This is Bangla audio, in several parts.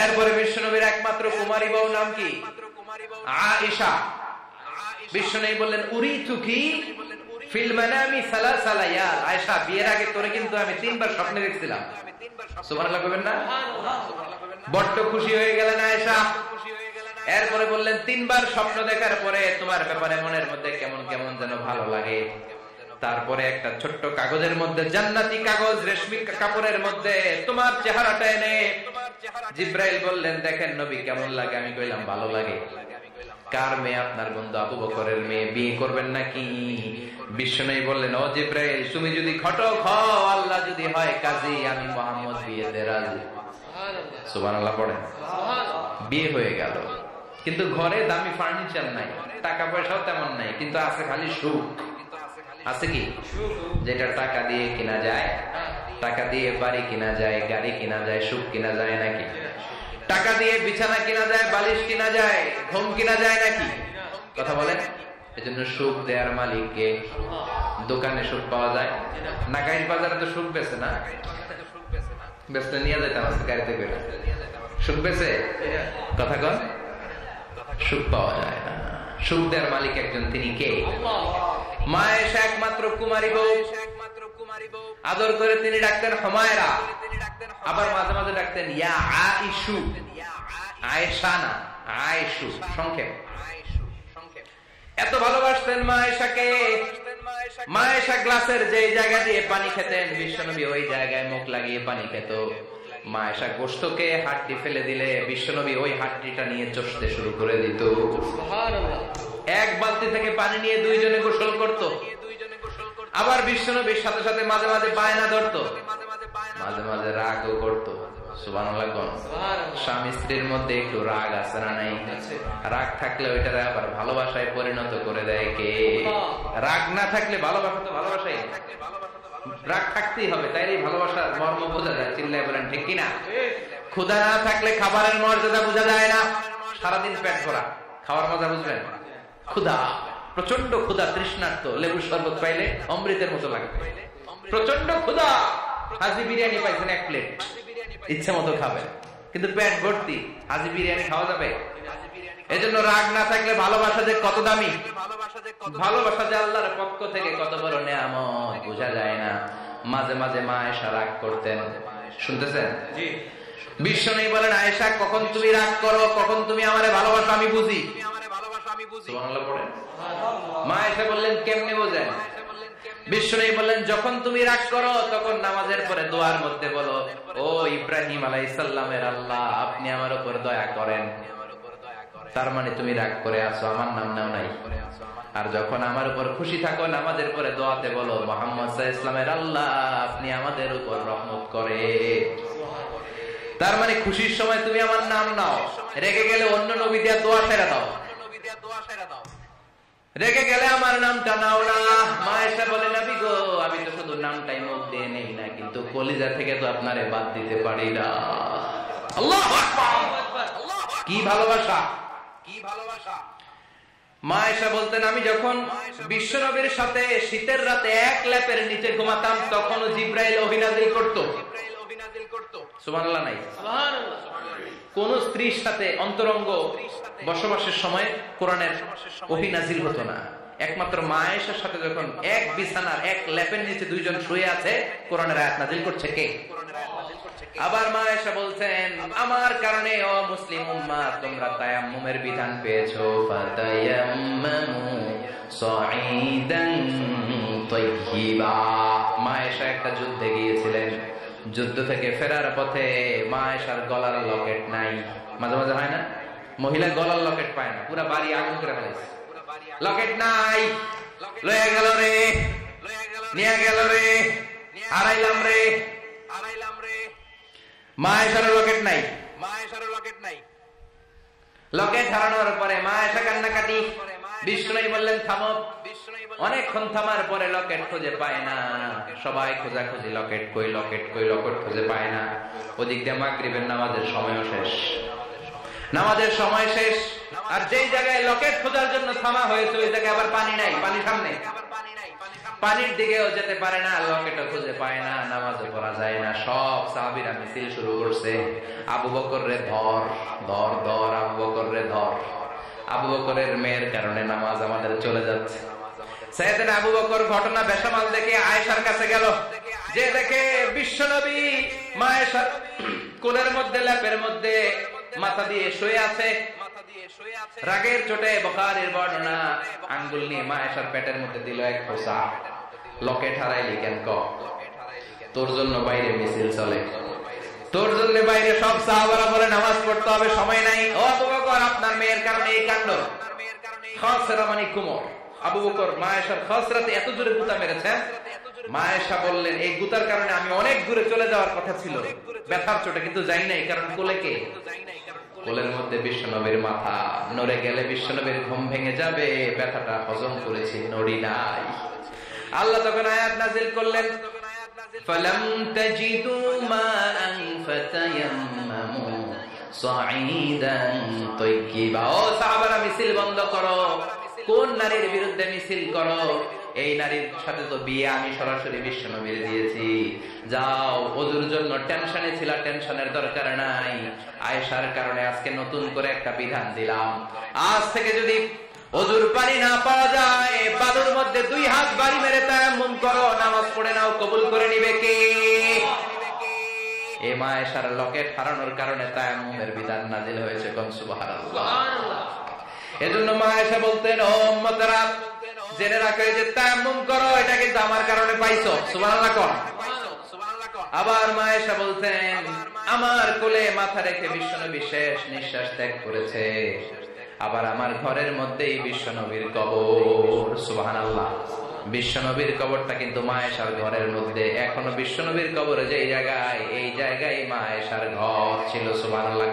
এরপরে বিশ্বনবীর একমাত্র কুমারী বউ নাম কি? আয়েশা। বিশ্বনবী বললেন উরিতুকি ফিল মানামি সালাসা লায়াল। আয়েশা, বিয়ের আগে তোরে কিন্তু আমি 3 বার স্বপ্নে দেখছিলাম। সুবহানাল্লাহ কইবেন না? বড্ড খুশি হয়ে গেলেন আয়েশা। এরপরে বললেন 3 বার স্বপ্ন দেখার পরে তোমার ব্যাপারে মনের মধ্যে কেমন কেমন যেন ভালো লাগে। তারপরে একটা ছোট্ট কাগজের মধ্যে, জান্নাতি কাগজ, রেশমি কাপড়ের মধ্যে তোমার চেহারাটা এনে জিব্রাইল বললেন দেখেন নবী কেমন লাগে। আমি কইলাম ভালো লাগে। কার মেয়ে? আপনার বন্ধু আবু বকরের মেয়ে, বিয়ে করবেন নাকি? বিশ্বনবী বললেন ও জিব্রাইল, তুমি যদি ঘটক হও, আল্লাহ যদি হয় কাজী, আমি মুহাম্মদ বিয়েতে রাজি। সুবহানাল্লাহ পড়েন। বিয়ে হয়ে গেল, কিন্তু ঘরে দামি ফার্নিচার নাই, টাকা পয়সাও তেমন নাই, কিন্তু আছে খালি সুখ। আছে কি? যেটা টাকা দিয়ে কিনা যায়, টাকা দিয়ে বাড়ি কিনা যায়, গাড়ি কিনা যায়, সুখ কিনা যায় নাকি? টাকা দিয়ে বিছানা কিনা যায়, বালিশ কিনা যায়, ঘুম কিনা যায় নাকি? কথা বলেন। এজন্য সুখ দেয়ার মালিককে। দোকানে সুখ পাওয়া যায় না? গাইজ বাজারে তো সুখ বেছে না, বেচতে নিয়ে যেতাম আজকে গাড়িতে করে। সুখ বেছে? কথা কন। সুখ পাওয়া যায় না। সুখ দেয়ার মালিক একজন, তিনি কে? মা আয়েশা একমাত্র কুমারী বউ। আদর করে তিনি ডাকতেন হুমায়রা, আবার মাঝে মাঝে ডাকতেন ইয়া আয়েশু। আয়েশা না, আয়েশু, সংক্ষেপ। এত ভালোবাসতেন মা আয়েশাকে। মা আয়েশা গ্লাসের যে জায়গা দিয়ে পানি খেতেন, বিশ্বনবী ওই জায়গায় মুখ লাগিয়ে পানি খেত। মা আয়েশা গোশতকে হাড্ডি ফেলে দিলে বিশ্বনবী ওই হাড্ডিটা নিয়ে চষতে শুরু করে দিত। সুবহানাল্লাহ। এক বালতি থেকে পানি নিয়ে 2 জনে গোসল করত। আবার বিশ্বনবীর সাথে সাথে মাঝে মাঝে বায়না ধরতো, মাঝে মাঝে রাগও করতো। সুবহানাল্লাহ কোন? স্বামী স্ত্রীর মধ্যে একটু রাগ আছে না নাই? রাগ থাকলে ওইটারে আবার ভালোবাসায় পরিণত করে দেয় কে? রাগ না থাকলে ভালোবাসা তো ভালোবাসাই। রাগ থাকতেই হবে, তাইলে ভালোবাসার মর্ম বোঝা যায়। চিল্লায় বলেন ঠিক কিনা? ক্ষুধা না থাকলে খাবারের মর্যাদা বোঝা যায় না। সারাদিন পেট ভরা, খাওয়ার মজা বুঝবেন? ক্ষুধা, প্রচন্ড ক্ষুধা, তৃষ্ণার্ত, লেবুর শরবত পাইলে অমৃতের মতো লাগবে। প্রচন্ড ক্ষুধা, হাজি বিরিয়ানি পাইছেন 1 প্লেট, ইচ্ছা মতো খাবেন, কিন্তু পেট ভর্তি, হাজি বিরিয়ানি খাওয়া যাবে? এজন্য রাগ না থাকলে ভালোবাসা যে কত দামি, ভালোবাসা যে আল্লাহর পক্ষ থেকে কত বড় নেয়ামত বোঝা যায় না। মাঝে মাঝে মা আয়েশা রাগ করতেন। শুনতেছেন? জি। বিশ্বনবী বলেন আয়েশা, কখন তুমি রাগ করো, কখন তুমি আমারে ভালোবাসো আমি বুঝি। সুবহানাল্লাহ পড়েন। মা আয়েশা বললেন কেমনে বোঝেন? বিশ্বনবী বললেন যখন তুমি রাগ করো তখন নামাজের পরে দোয়ার মধ্যে বলো, ও ইব্রাহিম আলাইহিস সালামের আল্লাহ, আপনি আমার উপর দয়া করেন। তার মানে তুমি রাগ করে আছো, আমার নাম নাও নাই। আর যখন আমার উপর খুশি থাকো নামাজের পরে দোয়াতে বলো, মুহাম্মদ সাল্লাল্লাহু আলাইহি ওয়াসাল্লামের আল্লাহ, আপনি আমাদের উপর রহমত করে। তার মানে খুশির সময় তুমি আমার নাম নাও, রেগে গেলে অন্য নবী দিয়া দোয়া সেরা দাও, রেগে গেলে আমার নামটা নাও না। মা আয়েশা বলে নবী গো, আমি তো শুধু নামটাই মুখ দিয়ে নেই না, কিন্তু কলিজা থেকে তো আপনারে বাদ দিতে পারি না। আল্লাহু আকবার। কি ভালোবাসা, কি ভালোবাসা! মা আয়েশা বলতেন আমি যখন বিশ্বনবীর সাথে শীতের রাতে এক লেপের নিচে ঘুমাতাম তখনও জিবরাইল ওহী নাযিল করত। সুবহানাল্লাহ নাই? সুবহানাল্লাহ। কোন স্ত্রীর সাথে অন্তরঙ্গ বসবাসের সময় কোরআনের ওহী নাযিল হতো না। একমাত্র মা আয়েশার সাথে যখন এক বিছানার এক লেপের নিচে 2 জন শুয়ে আছে, কোরআনের আয়াত নাযিল করছে কে? আবার মা আয়েশা বলছেন আমার কারণে ও মুসলিম উম্মাহ তোমরা তায়াম্মুমের বিধান পেয়েছো। ফাতায়াম্মামু সাঈদান তাইয়্যিবা। মা আয়েশা একটা যুদ্ধে গিয়েছিলেন, যুদ্ধ থেকে ফেরার পথে মা আয়েশার গলার লকেট নাই। মাঝে মাঝে হয় না, মহিলা গলার লকেট পায় না, পুরো বাড়ি আগুন করে ফেলেছে, লকেট নাই। লয়ে গেল রে, নিয়ে গেল রে, হারাইলাম রে। মা আয়েশার লকেট নাই, লকেট হারানোর পরে মা আয়েশা কান্নাকাটি। বিষ্ণু বললেন থামো। অনেকক্ষণ থামার পরে লকেট খুঁজে পায় না, সবাই খোঁজাখুঁজি, লকেট কই, লকেট কই, লকেট খুঁজে পায় না। ওদিক দিয়ে মাগরিবের নামাজের সময়ও শেষ, নামাজের সময় শেষ। আর যেই জায়গায় লকেট খোঁজার জন্য থামা হয়েছে ওই জায়গায় আবার পানি নাই, পানি সামনে। পানির দিকেও যেতে পারে না, লকেটও খুঁজে পায় না, নামাজও পড়া যায় না। সব সাহাবীরা মিছিল শুরু করছে, আবু বকর রে ধর ধর ধর, আবু বকর রে ধর। আবু বকরের মেয়ের কারণে নামাজ আমাদের চলে যাচ্ছে। সাইয়েদনা আবু বকর ঘটনা বেসামাল দেখে আয়েশার কাছে গেল, যে দেখে বিশ্বনবী মা আয়েশার কোলের মধ্যে, ল্যাপের মধ্যে মাথা দিয়ে শুয়ে আছে। রাগের চোটে বুখারীর বর্ণনা, আঙ্গুল নিয়ে মা আয়েশার পেটের মধ্যে দিল এক খোঁচা। লকেট হারাইলি কেন? তোর জন্য বাইরে মিছিল চলে, তোর জন্য বাইরে সব সাহাবারা বলে নামাজ পড়তে হবে, সময় নাই। ও আবু বকর, আপনার মেয়ের কারণে এই কাণ্ড। খাসরা মানে কুমর। আবু বকর মা আয়েশার খাসরাতে এত জোরে গুতা মেরেছেন, মা আয়েশা বললেন এই গুতার কারণে আমি অনেক দূরে চলে যাওয়ার কথা ছিল ব্যথার চোটে, কিন্তু যাই নাই। কারণ কোলে কে? কোলের মধ্যে বিশ্বনবীর মাথা, নড়ে গেলে বিশ্বনবীর ঘুম ভেঙে যাবে, ব্যথাটা হজম করেছি, নড়ি নাই। আল্লাহ তখন আয়াত নাযিল করলেন, ফালাম তাজিদু মাআন ফাতায়াম্মামু সাঈদান তাইয়্যিবা। ও সাহাবারা, মিছিল বন্ধ করো। কোন নারীর বিরুদ্ধে মিছিল করো? এই নারীর সাথে তো বিয়ে আমি সরাসরি বিশ্বনবীর দিয়েছি। যাও, ওযুর জন্য টেনশনে ছিল, টেনশনের দরকার নাই। আয়েশার কারণে আজকে নতুন করে একটা বিধান দিলাম, আজ থেকে যদি ওযুর পানি না পাওয়া যায়, বালুর মধ্যে 2 হাত বাড়ি মেরে তায়াম্মুম করো, নামাজ পড়ে নাও, কবুল করে নিবে কে? এই মা আয়েশার লকেট হারানোর কারণে তায়াম্মুমের বিধান নাযিল হয়েছে। কোন সুবহানাল্লাহ। এজন্য মা আয়েশা বলতেন, ও উম্মতেরা, জেনে রাখো যে তায়াম্মুম করো, এটা কিন্তু আমার কারণে পাইছো। সুবহানাল্লাহ কোন। আবার মা আয়েশা বলতেন, আমার কোলে মাথা রেখে বিশ্বনবী শেষ নিঃশ্বাস ত্যাগ করেছে, আবার আমার ঘরের মধ্যেই বিশ্বনবীর কবর। সুবহানাল্লাহ। বিশ্বনবীর কবরটা কিন্তু মা আয়েশার ঘরের মধ্যে। এখনো বিশ্বনবীর কবর যেই জায়গায়, এই জায়গায় মা আয়েশার ঘর ছিল। সুবহানাল্লাহ।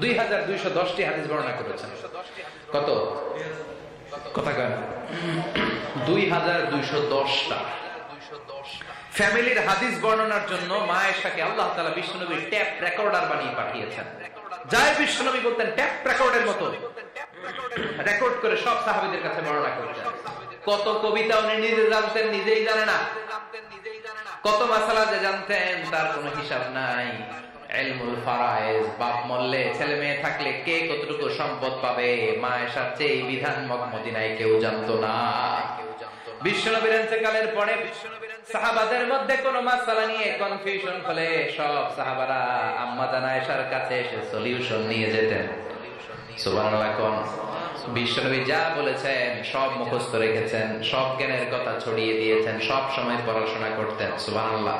2210টি হাদিস বর্ণনা করেছেন। কত কথা কয়? 2210টা ফ্যামিলির হাদিস বর্ণনার জন্য মা আয়েশাকে আল্লাহ তাআলা বিশ্বনবীর ট্যাপ রেকর্ডার বানিয়ে পাঠিয়েছেন। যাই বিশ্বনবী বলতেন, ট্যাপ রেকর্ডের মতো রেকর্ড করে সব সাহাবীদের কাছে বর্ণনা করতেন। কত কবিতা উনি নিজে জানতেন, নিজেই জানে না। কত মাসালা যে জানতেন, তার কোনো হিসাব নাই। ইলমুল ফারায়েজ, বাপ মরলে, ছেলে মেয়ে থাকলে কে কতটুকু সম্পদ পাবে, মা আয়েশার চেয়ে এই বিধান মদিনায় কেউ জানতো না। বিশ্বনবীর ইন্তেকালের পরে সাহাবাদের মধ্যে কোন মাসালা নিয়ে কনফিউশন হলে সব সাহাবারা আম্মা জান আয়েশার কাছে এসে সলিউশন নিয়ে যেতেন। সুবহানাল্লাহ। কোন বিশ্বনবী যা বলেছেন সব মুখস্থ রেখেছেন, সব জ্ঞানের কথা ছড়িয়ে দিয়েছেন, সব সময় পড়াশোনা করতেন। সুবহানাল্লাহ।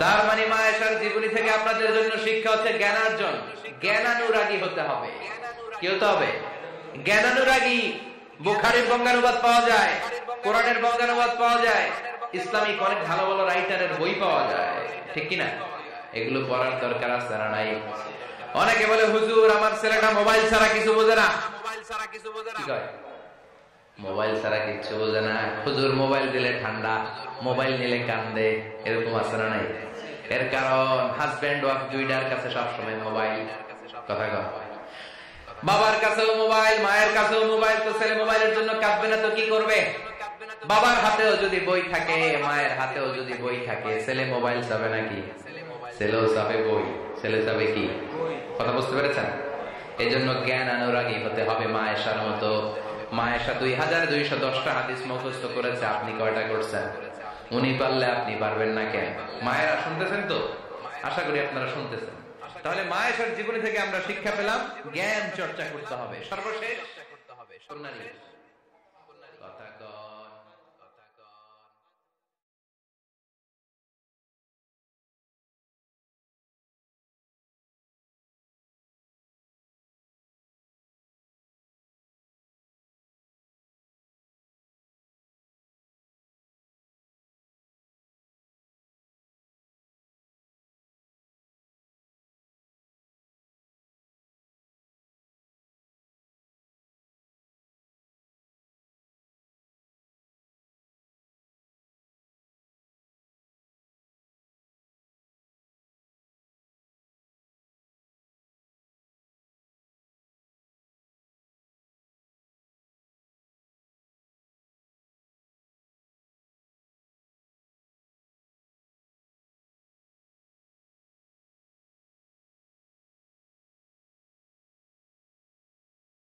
তার মানে মা আয়েশার জীবনী থেকে আপনাদের জন্য শিক্ষা হচ্ছে জ্ঞানার্জন, জ্ঞানানুরাগী হতে হবে। কি হতে হবে? জ্ঞানানুরাগী। বুখারীর বঙ্গানুবাদ পাওয়া যায়, কোরআনের বঙ্গানুবাদ পাওয়া যায়, ইসলামিক অনেক ভালো ভালো রাইটারের বই পাওয়া যায়, ঠিক কিনা? এগুলো পড়ার দরকার আছে না নাই? অনেকে বলে, হুজুর আমার ছেলেটা মোবাইল ছাড়া কিছু বোঝে না। মোবাইল ছাড়া কিছু বোঝে না? হুজুর মোবাইল দিলে ঠান্ডা, মোবাইল নিলে কান্দে, এরকম আছে না নাই? এর কারণ হাজবেন্ড ওয়াইফ দুইটার কাছে সবসময় মোবাইল। কথা কয়, বাবার কাছেও মোবাইল, মায়ের কাছেও মোবাইল। তো ছেলে মোবাইলের জন্য কাঁদবে না তো কি করবে? বাবার হাতেও যদি বই থাকে, মায়ের হাতেও যদি বই থাকে, ছেলে মোবাইল চাবে নাকি? ছেলেও চাবে বই, ছেলে চাবে কি? কথা বুঝতে পেরেছেন? এই জন্য জ্ঞান অনুরাগী হতে হবে মা আয়েশার মতো। মা আয়েশা 2210টা হাদিস মুখস্থ করেছে, আপনি কয়টা করছেন? উনি পারলে আপনি পারবেন না কেন? মায়েরা শুনতেছেন তো? আশা করি আপনারা শুনতেছেন। তাহলে মা আয়েশার জীবনী থেকে আমরা শিক্ষা পেলাম, জ্ঞান চর্চা করতে হবে। সর্বশেষ